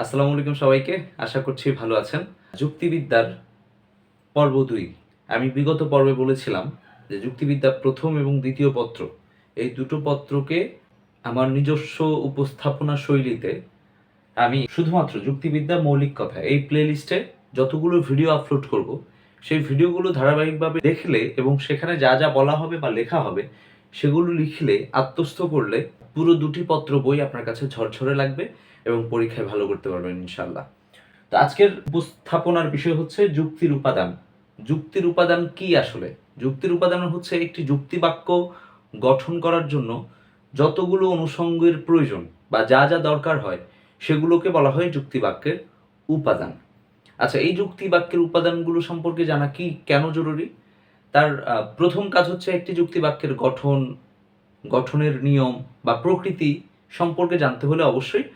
আসসালামু আলাইকুম সবাইকে। আশা করছি ভালো আছেন। যুক্তিবিদ্যার পর্ব ২। আমি বিগত পর্বে বলেছিলাম যে যুক্তিবিদ্যার প্রথম এবং দ্বিতীয় পত্র, এই দুটো পত্রকে আমার নিজস্ব উপস্থাপনা শৈলীতে আমি শুধুমাত্র যুক্তিবিদ্যা মৌলিক কথা এই প্লেলিস্টে যতগুলো ভিডিও আপলোড করব, সেই ভিডিওগুলো ধারাবাহিকভাবে দেখলে এবং সেখানে যা যা বলা হবে বা লেখা হবে সেগুলো লিখলে আত্মস্থ করলে পুরো দুটি পত্র বই আপনার কাছে ঝরঝরে লাগবে এবং পরীক্ষায় ভালো করতে পারবেন ইনশাল্লাহ। তো আজকের উপস্থাপনার বিষয় হচ্ছে যুক্তির উপাদান। যুক্তির উপাদান কি আসলে? যুক্তির উপাদান হচ্ছে একটি যুক্তিবাক্য গঠন করার জন্য যতগুলো অনুষঙ্গের প্রয়োজন বা যা যা দরকার হয় সেগুলোকে বলা হয় যুক্তিবাক্যের উপাদান। আচ্ছা, এই যুক্তিবাক্যের উপাদানগুলো সম্পর্কে জানা কি কেন জরুরি? তার প্রথম কাজ হচ্ছে একটি যুক্তিবাক্যের গঠনের নিয়ম বা প্রকৃতি সম্পর্কে জানতে হলে অবশ্যই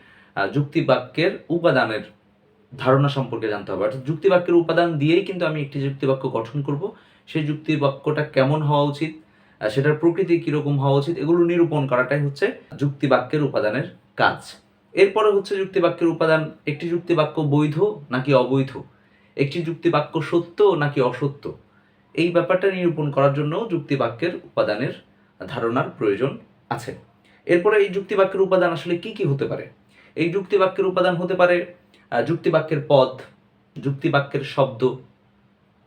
যুক্তিবাক্যের উপাদানের ধারণা সম্পর্কে জানতে হবে। অর্থাৎ যুক্তিবাক্যের উপাদান দিয়েই কিন্তু আমি একটি যুক্তিবাক্য গঠন করব। সেই যুক্তিবাক্যটা কেমন হওয়া উচিত, সেটার প্রকৃতি কীরকম হওয়া উচিত, এগুলো নিরূপণ করাটাই হচ্ছে যুক্তিবাক্যের উপাদানের কাজ। এরপরে হচ্ছে যুক্তিবাক্যের উপাদান, একটি যুক্তিবাক্য বৈধ নাকি অবৈধ, একটি যুক্তিবাক্য সত্য নাকি অসত্য, এই ব্যাপারটা নিরূপণ করার জন্য যুক্তিবাক্যের উপাদানের ধারণার প্রয়োজন আছে। এরপরে এই যুক্তিবাক্যের উপাদান আসলে কি কি হতে পারে? এই যুক্তিবাক্যের উপাদান হতে পারে যুক্তিবাক্যের পদ, যুক্তিবাক্যের শব্দ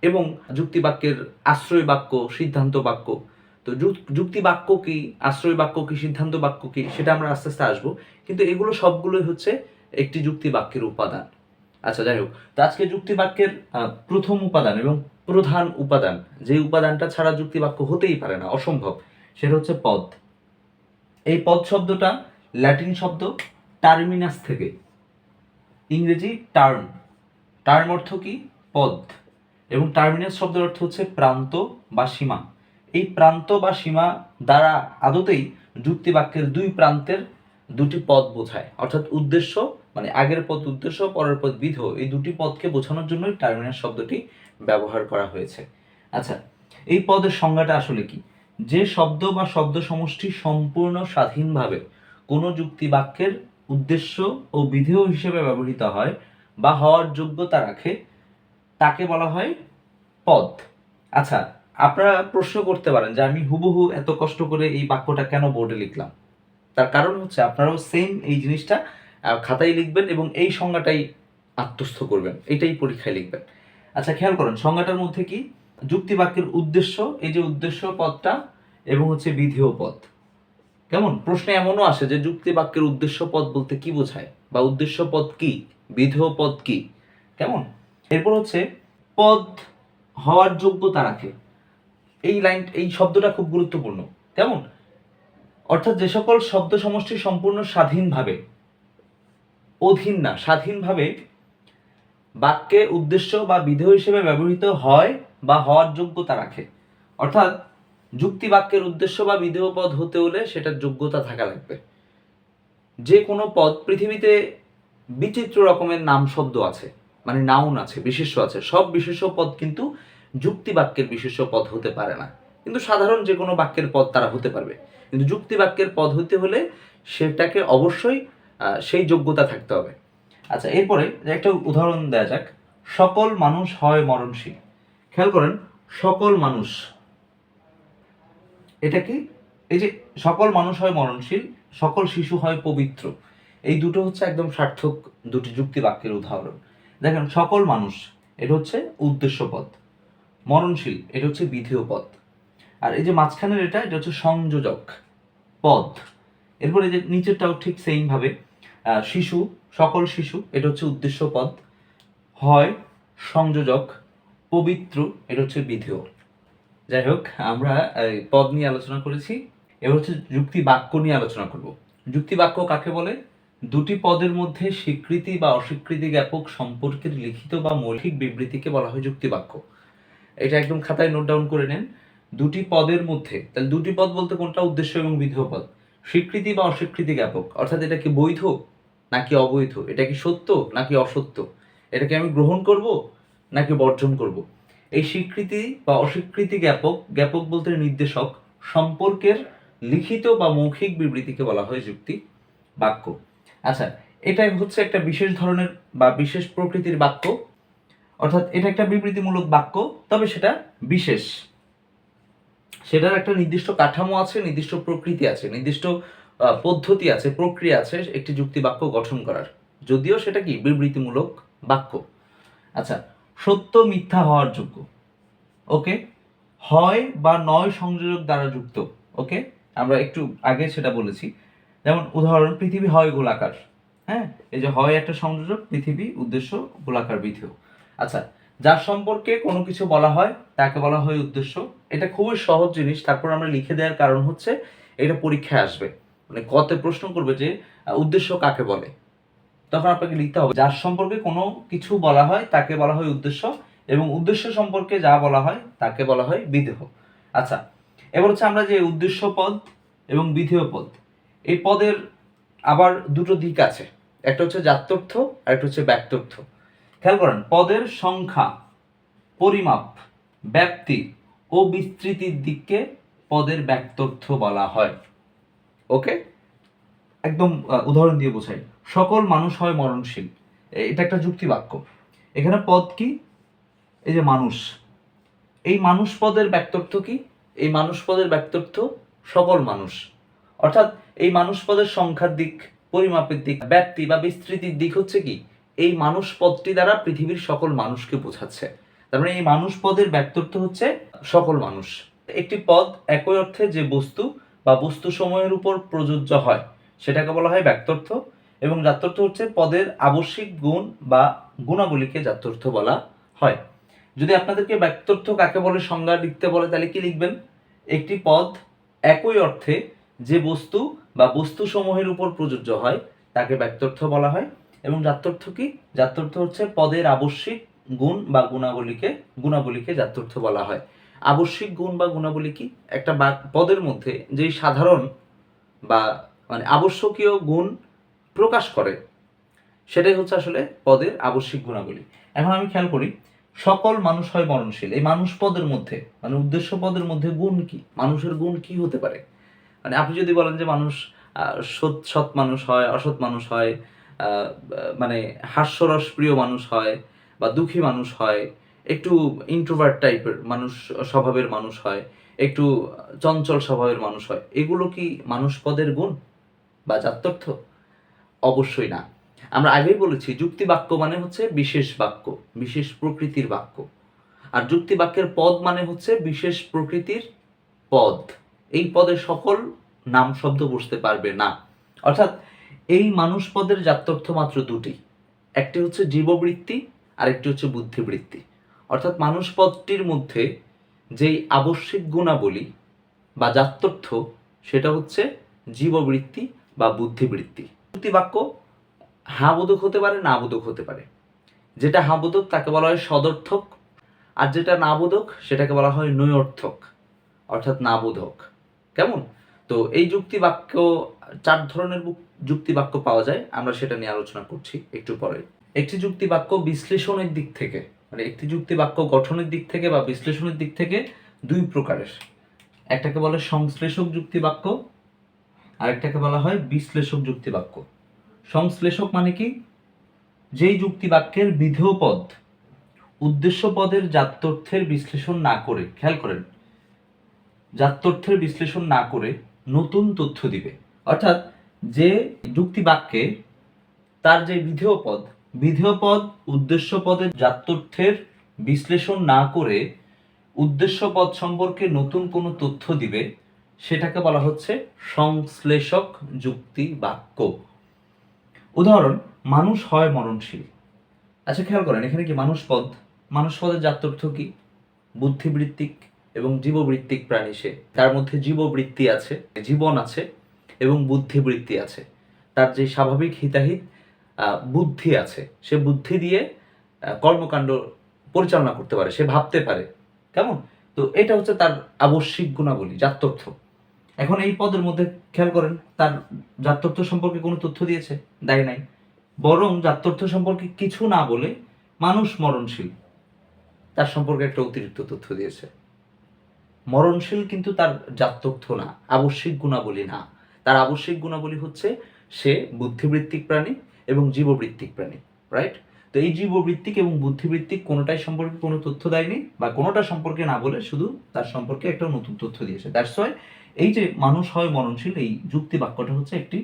এবং যুক্তিবাক্যের আশ্রয় বাক্য, সিদ্ধান্ত বাক্য। তো যুক্তিবাক্য কি, আশ্রয় বাক্য কি, সিদ্ধান্ত বাক্য কি, সেটা আমরা আস্তে আস্তে আসবো, কিন্তু এগুলো সবগুলোই হচ্ছে একটি যুক্তিবাক্যের উপাদান। আচ্ছা, যাই হোক, তো আজকে যুক্তিবাক্যের প্রথম উপাদান এবং প্রধান উপাদান, যে উপাদানটা ছাড়া যুক্তিবাক্য হতেই পারে না, অসম্ভব, সেটা হচ্ছে পদ। এই পদ শব্দটা ল্যাটিন শব্দ টার্মিনাস থেকে, ইংরেজি টার্ম। টার্ম অর্থ কি? পদ। এবং টার্মিনাস শব্দের অর্থ হচ্ছে প্রান্ত বা সীমা। এই প্রান্ত বা সীমা দ্বারা আদতেই যুক্তিবাক্যের দুই প্রান্তের দুটি পদ বোঝায়, অর্থাৎ উদ্দেশ্য মানে আগের পদ উদ্দেশ্য, পরের পদ বিধেয়, এই দুটি পদকে বোঝানোর জন্যই টার্মিনাস শব্দটি ব্যবহার করা হয়েছে। আচ্ছা, এই পদের সংজ্ঞাটা আসলে কি? যে শব্দ বা শব্দ সমষ্টি সম্পূর্ণ স্বাধীনভাবে কোনো যুক্তিবাক্যের উদ্দেশ্য ও বিধেয় হিসেবে ব্যবহৃত হয় বা হওয়ার যোগ্যতা রাখে তাকে বলা হয় পদ। আচ্ছা, আপনারা প্রশ্ন করতে পারেন যে আমি হুবহু এত কষ্ট করে এই বাক্যটা কেন বোর্ডে লিখলাম? তার কারণ হচ্ছে আপনারাও সেম এই জিনিসটা খাতায় লিখবেন এবং এই সংজ্ঞাটাই আত্মস্থ করবেন, এটাই পরীক্ষায় লিখবেন। আচ্ছা, খেয়াল করেন সংজ্ঞাটার মধ্যে কি? যুক্তিবাক্যের উদ্দেশ্য, এই যে উদ্দেশ্য পদটা, এবং হচ্ছে বিধেয় পদ। কেমন প্রশ্নে এমনও আসে যে যুক্তিবাক্যের উদ্দেশ্য পদ বলতে কি বোঝায়, বা উদ্দেশ্য পদ কি, বিধেয় পদ কি, কেমন? এরপর হচ্ছে পদ হওয়ার যোগ্যতা রাখে। এই শব্দটা খুব গুরুত্বপূর্ণ। কেমন? অর্থাৎ যে সকল শব্দ সমষ্টি সম্পূর্ণ স্বাধীনভাবে, অধীন না, স্বাধীনভাবে বাক্যে উদ্দেশ্য বা বিধেয় হিসেবে ব্যবহৃত হয় বা হওয়ার যোগ্যতা রাখে। অর্থাৎ যুক্তিবাক্যের উদ্দেশ্য বা বিধেয় পদ হতে হলে সেটার যোগ্যতা থাকা লাগবে। যে কোনো পদ, পৃথিবীতে বিচিত্র রকমের নাম শব্দ আছে, মানে নাউন আছে, বিশেষ্য আছে, সব বিশেষ্য পদ কিন্তু যুক্তিবাক্যের বিশেষ্য পদ হতে পারে না, কিন্তু সাধারণ যে কোনো বাক্যের পদ তারা হতে পারবে। কিন্তু যুক্তিবাক্যের পদ হতে হলে সেটাকে অবশ্যই সেই যোগ্যতা থাকতে হবে। আচ্ছা, এরপরে একটা উদাহরণ দেওয়া যাক। সকল মানুষ হয় মরণশীল। খেয়াল করেন, সকল মানুষ, এটা কি? এই যে সকল মানুষ হয় মরণশীল, সকল শিশু হয় পবিত্র, এই দুটো হচ্ছে একদম সার্থক দুটি যুক্তিবাক্যের উদাহরণ। দেখেন, সকল মানুষ এটা হচ্ছে উদ্দেশ্য পদ, মরণশীল এটা হচ্ছে বিধেয় পদ, আর এই যে মাঝখানের এটা হচ্ছে সংযোজক পদ। এরপরে যে নিচেরটাও ঠিক সেইম ভাবে, শিশু, সকল শিশু এটা হচ্ছে উদ্দেশ্য পদ, হয় সংযোজক, পবিত্র এটা হচ্ছে বিধেয়। যাই হোক, আমরা পদ নিয়ে আলোচনা করেছি, এবার হচ্ছে যুক্তি বাক্য নিয়ে আলোচনা করব। যুক্তি বাক্য কাকে বলে? দুটি পদের মধ্যে স্বীকৃতি বা অস্বীকৃতি জ্ঞাপক সম্পর্কের লিখিত বা মৌখিক বিবৃতিকে বলা হয় যুক্তি বাক্য। এটা একদম খাতায় নোট ডাউন করে নেন। দুটি পদের মধ্যে, তাহলে দুটি পদ বলতে কোনটা? উদ্দেশ্য এবং বিধেয় পদ। স্বীকৃতি বা অস্বীকৃতি জ্ঞাপক, অর্থাৎ এটা কি বৈধ নাকি অবৈধ, এটা কি সত্য নাকি অসত্য, এটাকে আমি গ্রহণ করব নাকি বর্জন করব, এই স্বীকৃতি বা অস্বীকৃতি জ্ঞাপক বলতে নির্দেশক সম্পর্কের লিখিত বা মৌখিক বিবৃতিকে বলা হয় যুক্তি বাক্য। আচ্ছা, এটাই হচ্ছে একটা বিশেষ ধরনের বা বিশেষ প্রকৃতির বাক্য, অর্থাৎ এটা একটা বিবৃতিমূলক বাক্য, তবে সেটা বিশেষ, সেটার একটা নির্দিষ্ট কাঠামো আছে, নির্দিষ্ট প্রকৃতি আছে, নির্দিষ্ট পদ্ধতি আছে, প্রক্রিয়া আছে একটি যুক্তি বাক্য গঠন করার, যদিও সেটা কি বিবৃতিমূলক বাক্য। আচ্ছা, সত্য মিথ্যা হওয়ার যোগ্য, ওকে, হয় বা নয় সংযোজক দ্বারা যুক্ত, ওকে, আমরা একটু আগে সেটা বলেছি। যেমন উদাহরণ, পৃথিবী হয় গোলাকার, হ্যাঁ, এই যে হয় একটা সংযোজক, পৃথিবী উদ্দেশ্য, গোলাকার বিধেয়। আচ্ছা, যার সম্পর্কে কোনো কিছু বলা হয় তাকে বলা হয় উদ্দেশ্য। এটা খুবই সহজ জিনিস, তারপর আমরা লিখে দেওয়ার কারণ হচ্ছে এটা পরীক্ষায় আসবে, মানে কত প্রশ্ন করবে যে উদ্দেশ্য কাকে বলে, তখন আপনাকে লিখতে হবে যার সম্পর্কে কোনো কিছু বলা হয় তাকে বলা হয় উদ্দেশ্য, এবং উদ্দেশ্য সম্পর্কে যা বলা হয় তাকে বলা হয় বিধেয়। আচ্ছা, এবার হচ্ছে আমরা যে উদ্দেশ্য পদ এবং বিধেয় পদ, এই পদের আবার দুটো দিক আছে, একটা হচ্ছে জাত্যর্থ আর একটা হচ্ছে ব্যক্তর্থ। খেয়াল করেন, পদের সংখ্যা, পরিমাপ, ব্যাপ্তি ও বিস্তৃতির দিককে পদের ব্যক্তর্থ বলা হয়। ওকে, একদম উদাহরণ দিয়ে বোঝাই, সকল মানুষ হয় মরণশীল, এটা একটা যুক্তি বাক্য। এখানে পদ কি, এই যে মানুষ, এই মানুষ পদের ব্যক্তর্থ কি, এই মানুষ পদের ব্যক্তর্থ সকল মানুষ, অর্থাৎ এই মানুষ পদের সংখ্যার দিক, পরিমাপের দিক, ব্যাপ্তি বা বিস্তৃতির দিক হচ্ছে কি এই মানুষ পদটি দ্বারা পৃথিবীর সকল মানুষকে বোঝাচ্ছে। তার মানে এই মানুষ পদের ব্যক্তর্থ হচ্ছে সকল মানুষ। একটি পদ একই অর্থে যে বস্তু বা বস্তু সমূহের উপর প্রযোজ্য হয় সেটাকে বলা হয় ব্যক্তর্থ, এবং জাত্যর্থ হচ্ছে পদের আবশ্যিক গুণ বা গুণাবলীকে জাত্যর্থ বলা হয়। যদি আপনাদেরকে ব্যক্তর্থ কাকে বলে সংজ্ঞা লিখতে বলে তাহলে কি লিখবেন, একটি পদ একই অর্থে যে বস্তু বা বস্তু সমূহের উপর প্রযোজ্য হয় তাকে ব্যক্তর্থ বলা হয়। এবং জাত্যর্থ কি, জাত্যর্থ হচ্ছে পদের আবশ্যিক গুণ বা গুণাবলীকে জাত্যর্থ বলা হয়। আবশ্যিক গুণ বা গুণাবলী কি, একটা পদের মধ্যে যেই সাধারণ বা মানে আবশ্যকীয় গুণ প্রকাশ করে সেটাই হচ্ছে আসলে পদের আবশ্যিক গুণাবলী। এখন আমি খেয়াল করি, সকল মানুষ হয় মরণশীল, এই মানুষ পদের মধ্যে মানে উদ্দেশ্য পদের মধ্যে গুণ কি, মানুষের গুণ কি হতে পারে, মানে আপনি যদি বলেন যে মানুষ সৎ মানুষ হয়, অসৎ মানুষ হয়, মানে হাস্যরস প্রিয় মানুষ হয়, বা দুঃখী মানুষ হয়, একটু ইন্ট্রোভার্ট টাইপের মানুষ স্বভাবের মানুষ হয়, একটু চঞ্চল স্বভাবের মানুষ হয়, এগুলো কি মানুষ পদের গুণ বা জাত্যর্থ? অবশ্যই না। আমরা আগেই বলেছি যুক্তি বাক্য মানে হচ্ছে বিশেষ বাক্য, বিশেষ প্রকৃতির বাক্য, আর যুক্তি বাক্যের পদ মানে হচ্ছে বিশেষ প্রকৃতির পদ। এই পদে সকল নাম শব্দ বসতে পারবে না। অর্থাৎ এই মানুষ পদের জাত্যর্থ মাত্র দুটি, একটি হচ্ছে জীববৃত্তি আর একটি হচ্ছে বুদ্ধিবৃত্তি। অর্থাৎ মানুষ পদটির মধ্যে যেই আবশ্যিক গুণাবলী বা জাত্যর্থ সেটা হচ্ছে জীববৃত্তি বা বুদ্ধিবৃত্তি। যুক্তি বাক্য হ্যাঁ বোধক হতে পারে, না বোধক হতে পারে। যেটা হ্যাঁ বোধক তাকে বলা হয় সদর্থক, আর যেটা না বোধক সেটাকে বলা হয় নৈঅর্থক, অর্থাৎ না বোধক। কেমন? তো এই যুক্তি বাক্য, 4 ধরনের যুক্তি বাক্য পাওয়া যায়, আমরা সেটা নিয়ে আলোচনা করছি একটু পরে। একটি যুক্তি বাক্য বিশ্লেষণের দিক থেকে, মানে একটি যুক্তি বাক্য গঠনের দিক থেকে বা বিশ্লেষণের দিক থেকে দুই প্রকারের, একটাকে বলে সংশ্লেষক যুক্তি বাক্য, আর একটাকে বলা হয় বিশ্লেষক যুক্তি বাক্য। সংশ্লেষক মানে কি, যেই যুক্তি বাক্যের বিধেয় পদ উদ্দেশ্য পদের জাত্যর্থের বিশ্লেষণ না করে, খেয়াল করেন, জাত্যর্থের বিশ্লেষণ না করে নতুন তথ্য দিবে। অর্থাৎ যে যুক্তি বাক্যে তার যে বিধেয় পদ উদ্দেশ্য পদের জাত্যর্থের বিশ্লেষণ না করে উদ্দেশ্য পদ সম্পর্কে নতুন কোনো তথ্য দিবে সেটাকে বলা হচ্ছে সংশ্লেষক যুক্তি বাক্য। উদাহরণ, মানুষ হয় মরণশীল। আচ্ছা খেয়াল করেন, এখানে কি মানুষ পদের জাত্যর্থ কি, বুদ্ধিবৃত্তিক এবং জীববৃত্তিক প্রাণী সে, তার মধ্যে জীববৃত্তি আছে, জীবন আছে, এবং বুদ্ধিবৃত্তি আছে, তার যে স্বাভাবিক হিতাহিত বুদ্ধি আছে, সে বুদ্ধি দিয়ে কর্মকাণ্ড পরিচালনা করতে পারে, সে ভাবতে পারে। কেমন? তো এটা হচ্ছে তার আবশ্যিক গুণাবলী, জাত্যর্থ। এখন এই পদের মধ্যে খেয়াল করেন, তার জাত্যর্থ সম্পর্কে কোনো তথ্য দিয়েছে? দেয় নাই। বরং জাত্যর্থ সম্পর্কে কিছু না বলে মানুষ মরণশীল তার সম্পর্কে একটা অতিরিক্ত তথ্য দিয়েছে। মরণশীল কিন্তু তার জাত্যর্থ না, আবশ্যিক গুণাবলী না। তার আবশ্যিক গুণাবলী হচ্ছে সে বুদ্ধিবৃত্তিক প্রাণী এবং জীববৃত্তিক প্রাণী, রাইট? তো এই জীববৃত্তিক এবং বুদ্ধিবৃত্তিক কোনোটাই সম্পর্কে কোনো তথ্য দেয়নি, বা কোনোটা সম্পর্কে না বলে শুধু তার সম্পর্কে একটা নতুন তথ্য দিয়েছে। দ্যাটস ওয়াই এই যে মানুষ হয় মরণশীল, এই যুক্তি বাক্যটা হচ্ছে একটি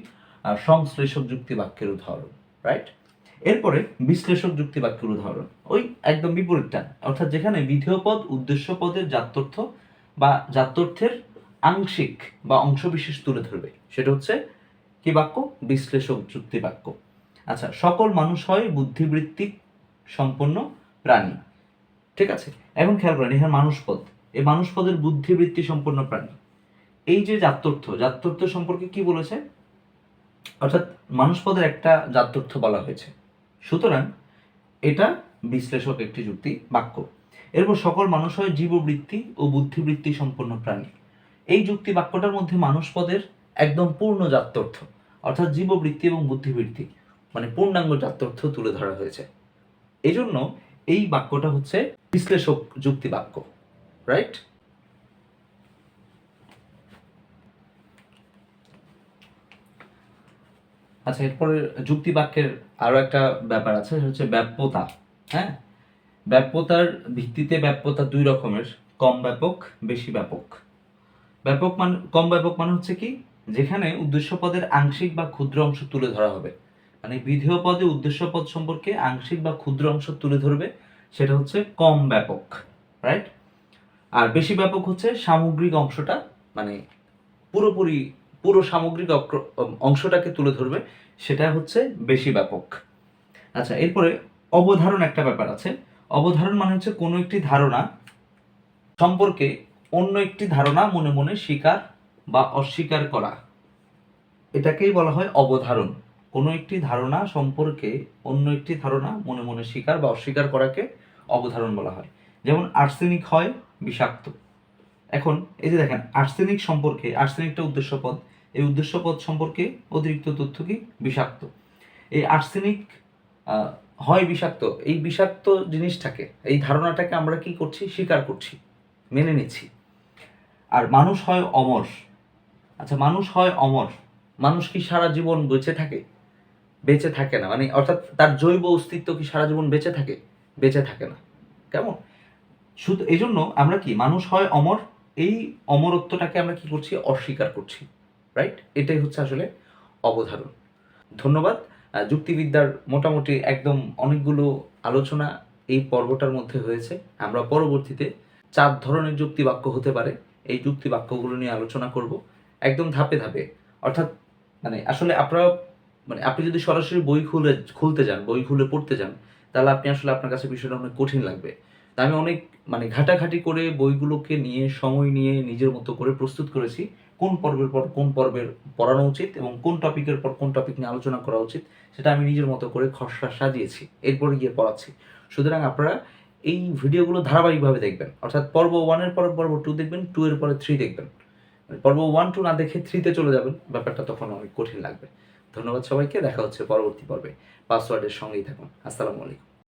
সংশ্লেষক যুক্তি বাক্যের উদাহরণ, রাইট? এরপরে বিশ্লেষক যুক্তি বাক্যের উদাহরণ ওই একদম বিপরীতটা, অর্থাৎ যেখানে বিধেয় পদ উদ্দেশ্য পদের জাত্যর্থ বা জাত্যর্থের আংশিক বা অংশবিশেষ তুলে ধরবে, সেটা হচ্ছে কি বাক্য? বিশ্লেষক যুক্তি বাক্য। আচ্ছা, সকল মানুষ হয় বুদ্ধিবৃত্তিক সম্পন্ন প্রাণী, ঠিক আছে? এখন খেয়াল করেন, এখানে মানুষ পদ, এই মানুষ পদের বুদ্ধিবৃত্তি সম্পন্ন প্রাণী, এই যে জাত্যর্থ সম্পর্কে কি বলেছে? অর্থাৎ মানুষ পদের একটা জাত্যর্থ বলা হয়েছে, সুতরাং এটা বিশ্লেষক একটি যুক্তি বাক্য। এরপর সকল মানুষ হয় জীববৃত্তি ও বুদ্ধিবৃত্তি সম্পন্ন প্রাণী, এই যুক্তি বাক্যটার মধ্যে মানুষ পদের একদম পূর্ণ জাত্যর্থ, অর্থাৎ জীববৃত্তি এবং বুদ্ধিবৃত্তি মানে পূর্ণাঙ্গ জাত্যর্থ তুলে ধরা হয়েছে। এই জন্য এই বাক্যটা হচ্ছে বিশ্লেষক যুক্তি বাক্য, রাইট? আচ্ছা, এরপরে যুক্তি বাক্যের আরো একটা ব্যাপার আছে, সেটা হচ্ছে ব্যাপ্যতা। হ্যাঁ, ব্যাপ্যতার ভিত্তিতে ব্যাপ্যতা দুই রকমের, কম ব্যাপক, বেশি ব্যাপক। কম ব্যাপক মানে হচ্ছে কি, যেখানে উদ্দেশ্য পদের আংশিক বা ক্ষুদ্র অংশ তুলে ধরা হবে, মানে বিধেয় পদে উদ্দেশ্য পদ সম্পর্কে আংশিক বা ক্ষুদ্র অংশ তুলে ধরবে, সেটা হচ্ছে কম ব্যাপক, রাইট? আর বেশি ব্যাপক হচ্ছে সামগ্রিক অংশটা, মানে পুরো সামগ্রিক অংশটাকে তুলে ধরবে, সেটা হচ্ছে বেশি ব্যাপক। আচ্ছা, এরপরে অবধারণ একটা ব্যাপার আছে। অবধারণ মানে হচ্ছে কোনো একটি ধারণা সম্পর্কে অন্য একটি ধারণা মনে মনে স্বীকার বা অস্বীকার করা, এটাকেই বলা হয় অবধারণ। কোনো একটি ধারণা সম্পর্কে অন্য একটি ধারণা মনে মনে স্বীকার বা অস্বীকার করাকে অবধারণ বলা হয়। যেমন আর্সেনিক হয় বিষাক্ত। এখন এই যে দেখেন, আর্সেনিক সম্পর্কে, আর্সেনিকটা উদ্দেশ্য পদ, এই উদ্দেশ্য পদ সম্পর্কে অতিরিক্ত তথ্য কি? বিষাক্ত। এই আর্সেনিক হয় বিষাক্ত, এই বিষাক্ত জিনিসটাকে, এই ধারণাটাকে আমরা কি করছি? স্বীকার করছি, মেনে নিচ্ছি। আর মানুষ হয় অমর। আচ্ছা, মানুষ হয় অমর, মানুষ কি সারা জীবন বেঁচে থাকে? বেঁচে থাকে না, মানে অর্থাৎ তার জৈব অস্তিত্ব কি সারা জীবন বেঁচে থাকে? বেঁচে থাকে না। কেমন? শুধু এই জন্য আমরা কি, মানুষ হয় অমর, এই অমরত্বটাকে আমরা কি করছি? অস্বীকার করছি, রাইট? এটাই হচ্ছে আসলে অবধারণ। ধন্যবাদ। যুক্তিবিদ্যার মোটামুটি একদম অনেকগুলো আলোচনা এই পর্বটার মধ্যে হয়েছে। আমরা পরবর্তীতে 4 ধরনের যুক্তি বাক্য হতে পারে, এই যুক্তি বাক্যগুলো নিয়ে আলোচনা করব একদম ধাপে ধাপে। অর্থাৎ মানে আসলে আপনারা, মানে আপনি যদি সরাসরি বই খুলতে যান, বই খুলে পড়তে যান, তাহলে আপনি আসলে আপনার কাছে বিষয়টা অনেক কঠিন লাগবে। তা আমি অনেক মানে ঘাটাঘাটি করে বইগুলোকে নিয়ে, সময় নিয়ে নিজের মতো করে প্রস্তুত করেছি কোন পর্বের পর কোন পর্বের পড়ানো উচিত এবং কোন টপিকের পর কোন টপিক নিয়ে আলোচনা করা উচিত, সেটা আমি নিজের মতো করে খসড়া সাজিয়েছি, এরপরে গিয়ে পড়াচ্ছি। সুতরাং আপনারা এই ভিডিওগুলো ধারাবাহিকভাবে দেখবেন, অর্থাৎ পর্ব 1 এর পর পর্ব 2 দেখবেন, 2 এর পরে 3 দেখবেন। পর্ব 1 2 না দেখে 3 তে চলে যাবেন, ব্যাপারটা তখন অনেক কঠিন লাগবে। ধন্যবাদ সবাইকে, দেখা হচ্ছে পরবর্তী পর্বে। পাসওয়ার্ডের সঙ্গেই থাকুন। আসসালামু আলাইকুম।